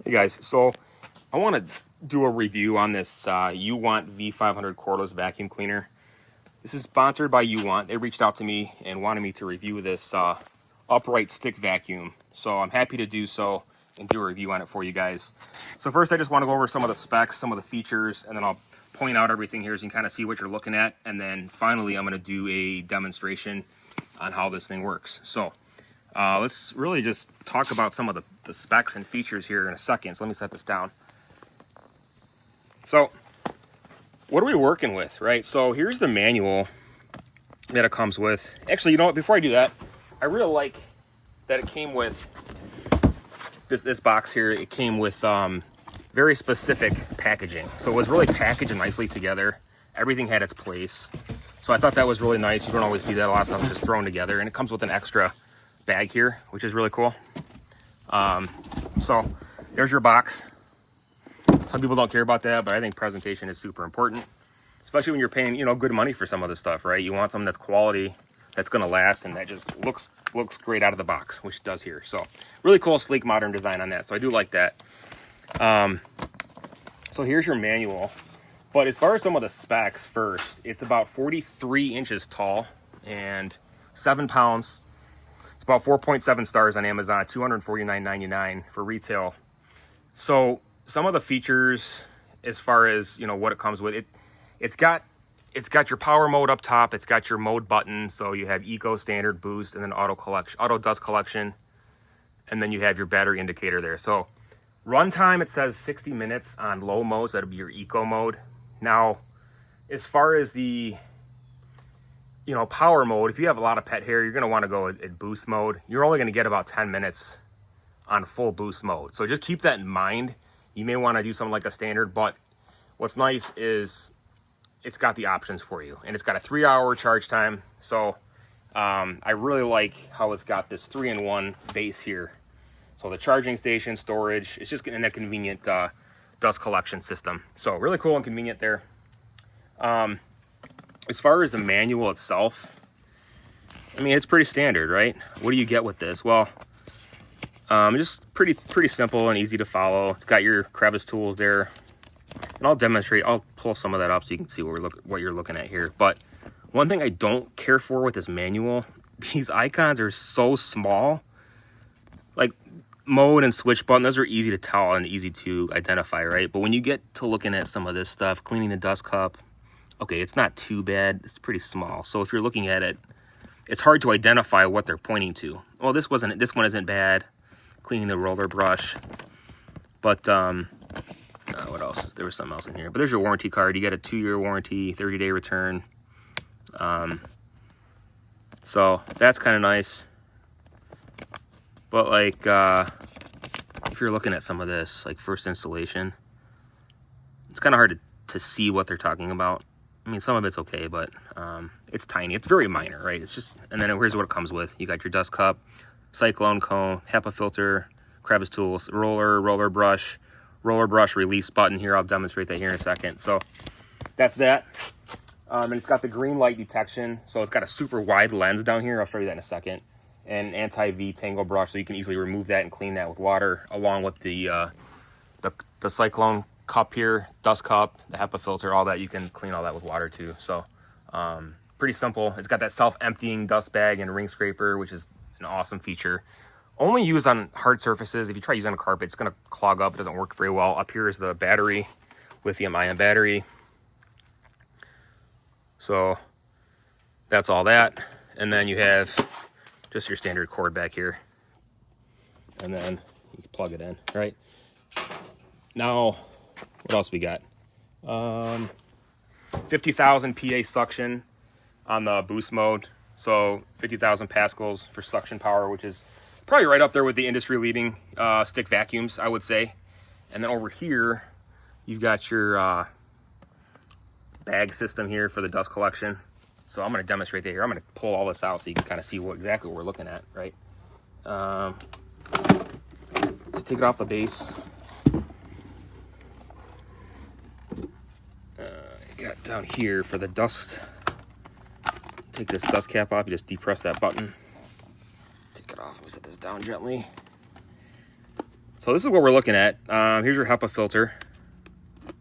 Hey guys, so I want to do a review on this UWANT V500 Cordless vacuum cleaner. This is sponsored by UWANT. They reached out to me and wanted me to review this upright stick vacuum. So I'm happy to do so and do a review on it for you guys. So first I just want to go over some of the specs, some of the features, and then I'll point out everything here so you can kind of see what you're looking at. And then finally I'm going to do a demonstration on how this thing works. So let's really just talk about some of the specs and features here in a second. So let me set this down. So what are we working with, right? So here's the manual that it comes with. Actually, you know what, before I do that, I really like that it came with this box here. It came with very specific packaging. So it was really packaged nicely together. Everything had its place. So I thought that was really nice. You don't always see that. A lot of stuff is just thrown together, and it comes with an extra bag here, which is really cool. So there's your box. Some people don't care about that, but I think presentation is super important, especially when you're paying, you know, good money for some of this stuff, right? You want something that's quality, that's going to last, and that just looks great out of the box, which it does here. So really cool, sleek, modern design on that. So I do like that. So here's your manual. But as far as some of the specs first, it's about 43 inches tall and 7 pounds. It's about 4.7 stars on Amazon, $249.99 for retail. So some of the features, as far as, you know, what it comes with, it's got your power mode up top. It's got your mode button. So you have eco, standard, boost, and then auto dust collection. And then you have your battery indicator there. So runtime, it says 60 minutes on low mode. So that'll be your eco mode. Now, as far as the, you know, power mode, if you have a lot of pet hair, you're going to want to go at boost mode. You're only going to get about 10 minutes on full boost mode. So just keep that in mind. You may want to do something like a standard, but what's nice is it's got the options for you, and it's got a 3-hour charge time. So I really like how it's got this 3-in-1 base here. So the charging station, storage, it's just getting that convenient dust collection system. So really cool and convenient there. As far as the manual itself, I mean, it's pretty standard, right? What do you get with this? Well, just pretty simple and easy to follow. It's got your crevice tools there, and I'll demonstrate. I'll pull some of that up so you can see what you're looking at here. But one thing I don't care for with this manual, these icons are so small. Like mode and switch button, those are easy to tell and easy to identify, right? But when you get to looking at some of this stuff, cleaning the dust cup, okay, it's not too bad. It's pretty small. So if you're looking at it, it's hard to identify what they're pointing to. Well, this one isn't bad. Cleaning the roller brush. But what else? There was something else in here. But there's your warranty card. You get a 2-year warranty, 30-day return. So that's kind of nice. But like, if you're looking at some of this, like first installation, it's kind of hard to see what they're talking about. I mean, some of it's okay, but it's tiny. It's very minor, right? It's just, and then here's what it comes with. You got your dust cup, cyclone cone, HEPA filter, crevice tools, roller brush release button here. I'll demonstrate that here in a second. So that's that. And it's got the green light detection. So it's got a super wide lens down here. I'll show you that in a second. And anti-V tangle brush, so you can easily remove that and clean that with water, along with the cyclone cup here, dust cup, the HEPA filter, all that. You can clean all that with water too. So pretty simple. It's got that self-emptying dust bag and ring scraper, which is an awesome feature. Only used on hard surfaces. If you try using a carpet, it's going to clog up. It doesn't work very well. Up here is the battery, lithium-ion battery. So that's all that. And then you have just your standard cord back here. And then you can plug it in, right? Now, what else we got? 50,000 PA suction on the boost mode. So 50,000 pascals for suction power, which is probably right up there with the industry leading stick vacuums, I would say. And then over here, you've got your bag system here for the dust collection. So I'm going to demonstrate that here. I'm going to pull all this out so you can kind of see exactly what we're looking at, right? To take it off the base, got down here for the dust. Take this dust cap off. You just depress that button. Take it off. Let me set this down gently. So this is what we're looking at. Here's your HEPA filter.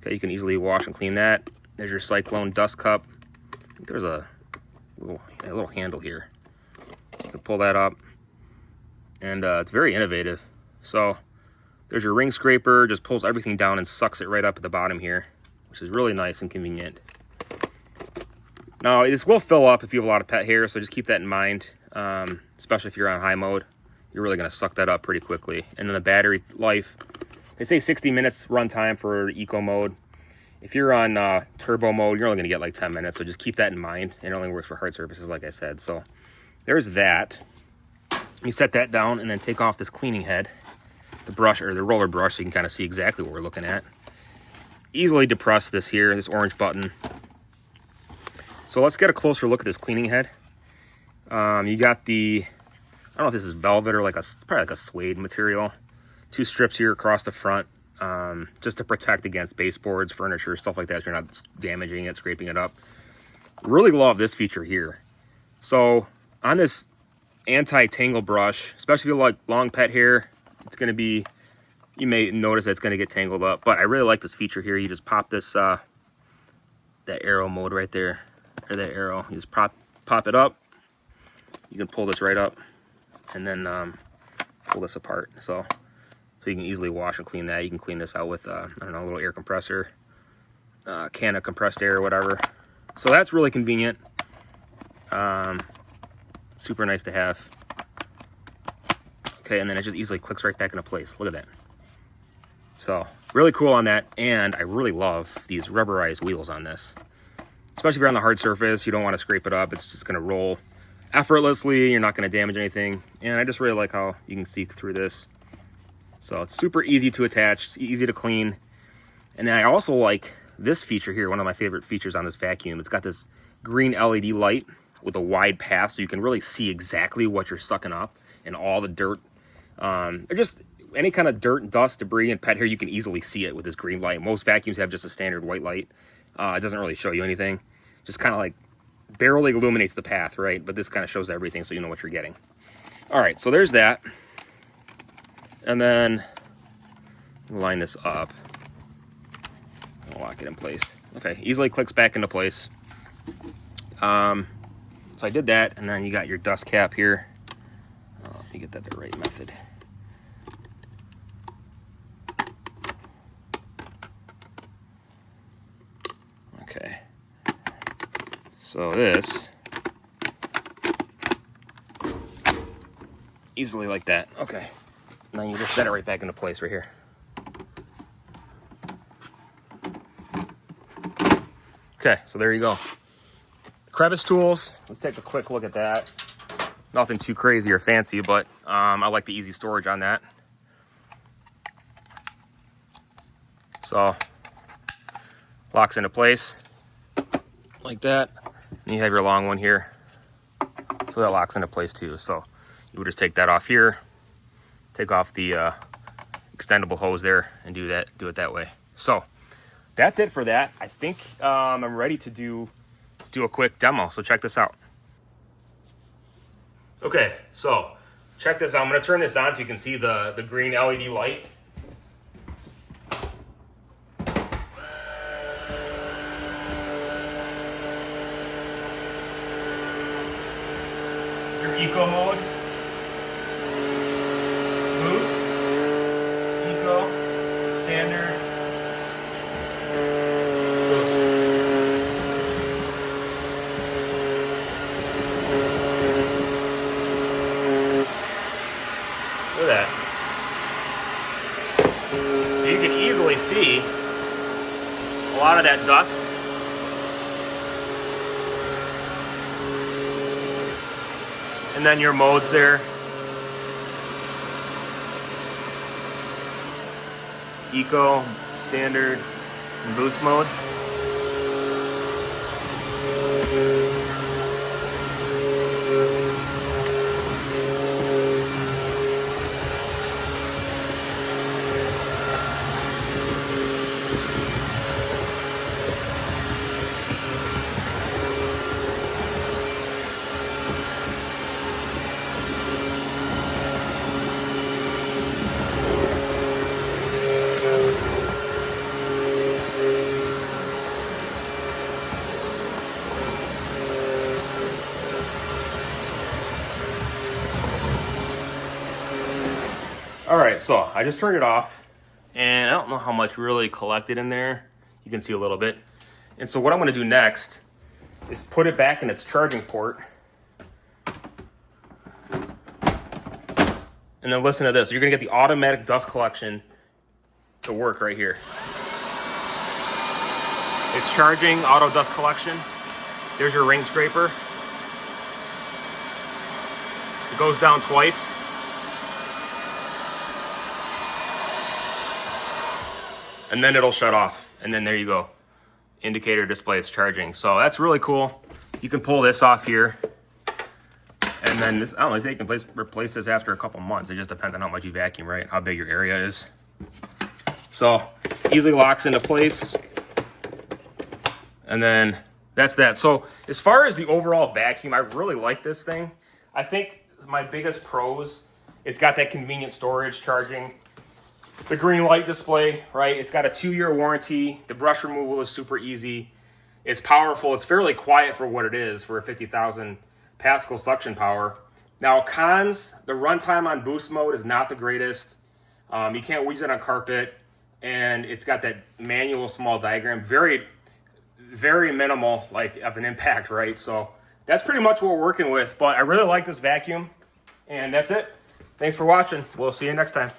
Okay, you can easily wash and clean that. There's your Cyclone dust cup. I think there's a little handle here. You can pull that up, and it's very innovative. So there's your ring scraper, just pulls everything down and sucks it right up at the bottom here, which is really nice and convenient. Now this will fill up if you have a lot of pet hair, so just keep that in mind, especially if you're on high mode. You're really going to suck that up pretty quickly. And then the battery life, they say 60 minutes run time for eco mode. If you're on turbo mode, you're only going to get like 10 minutes, so just keep that in mind. It only works for hard surfaces, like I said. So there's that. You set that down and then take off this cleaning head, the brush or the roller brush, so you can kind of see exactly what we're looking at. Easily depress this here, this orange button. So let's get a closer look at this cleaning head. You got the, I don't know if this is velvet or probably like a suede material. 2 strips here across the front, just to protect against baseboards, furniture, stuff like that, so you're not damaging it, scraping it up. Really love this feature here. So on this anti-tangle brush, especially if you like long pet hair, it's going to be, you may notice that it's going to get tangled up, but I really like this feature here. You just pop this, that arrow mode right there, or that arrow, you just pop it up. You can pull this right up and then pull this apart. So you can easily wash and clean that. You can clean this out with, I don't know, a little air compressor, can of compressed air or whatever. So that's really convenient. Super nice to have. Okay, and then it just easily clicks right back into place. Look at that. So really cool on that. And I really love these rubberized wheels on this. Especially if you're on the hard surface, you don't want to scrape it up. It's just going to roll effortlessly. You're not going to damage anything. And I just really like how you can see through this. So it's super easy to attach, easy to clean. And then I also like this feature here, one of my favorite features on this vacuum. It's got this green LED light with a wide path, so you can really see exactly what you're sucking up and all the dirt. Or just any kind of dirt, dust, debris, and pet hair, you can easily see it with this green light. Most vacuums have just a standard white light. It doesn't really show you anything. Just kind of like barely illuminates the path, right? But this kind of shows everything, so you know what you're getting. All right, so there's that. And then line this up. I'll lock it in place. Okay, easily clicks back into place. So I did that, and then you got your dust cap here. Let me get that the right method. Okay. So this, easily like that. Okay. And then you just set it right back into place right here. Okay, so there you go. Crevice tools, let's take a quick look at that. Nothing too crazy or fancy, but I like the easy storage on that. So, locks into place like that. And you have your long one here. So that locks into place too. So you would just take that off here, take off the extendable hose there, and do it that way. So that's it for that. I think I'm ready to do a quick demo. So check this out. Okay, so check this out. I'm going to turn this on so you can see the green LED light. Your eco mode, boost, eco, standard, boost. Look at that. You can easily see a lot of that dust. And then your modes there. Eco, standard, and boost mode. All right, so I just turned it off, and I don't know how much really collected in there. You can see a little bit. And so what I'm gonna do next is put it back in its charging port. And then listen to this. You're gonna get the automatic dust collection to work right here. It's charging, auto dust collection. There's your ring scraper. It goes down twice. And then it'll shut off. And then there you go. Indicator display, it's charging. So that's really cool. You can pull this off here. And then this, I don't know, they can replace this after a couple months. It just depends on how much you vacuum, right? How big your area is. So easily locks into place. And then that's that. So as far as the overall vacuum, I really like this thing. I think my biggest pros, it's got that convenient storage charging. The green light display, right? It's got a 2-year warranty. The brush removal is super easy. It's powerful. It's fairly quiet for what it is for a 50,000 Pascal suction power. Now cons, the runtime on boost mode is not the greatest. You can't use it on carpet. And it's got that manual small diagram. Very, very minimal, like, of an impact, right? So that's pretty much what we're working with. But I really like this vacuum. And that's it. Thanks for watching. We'll see you next time.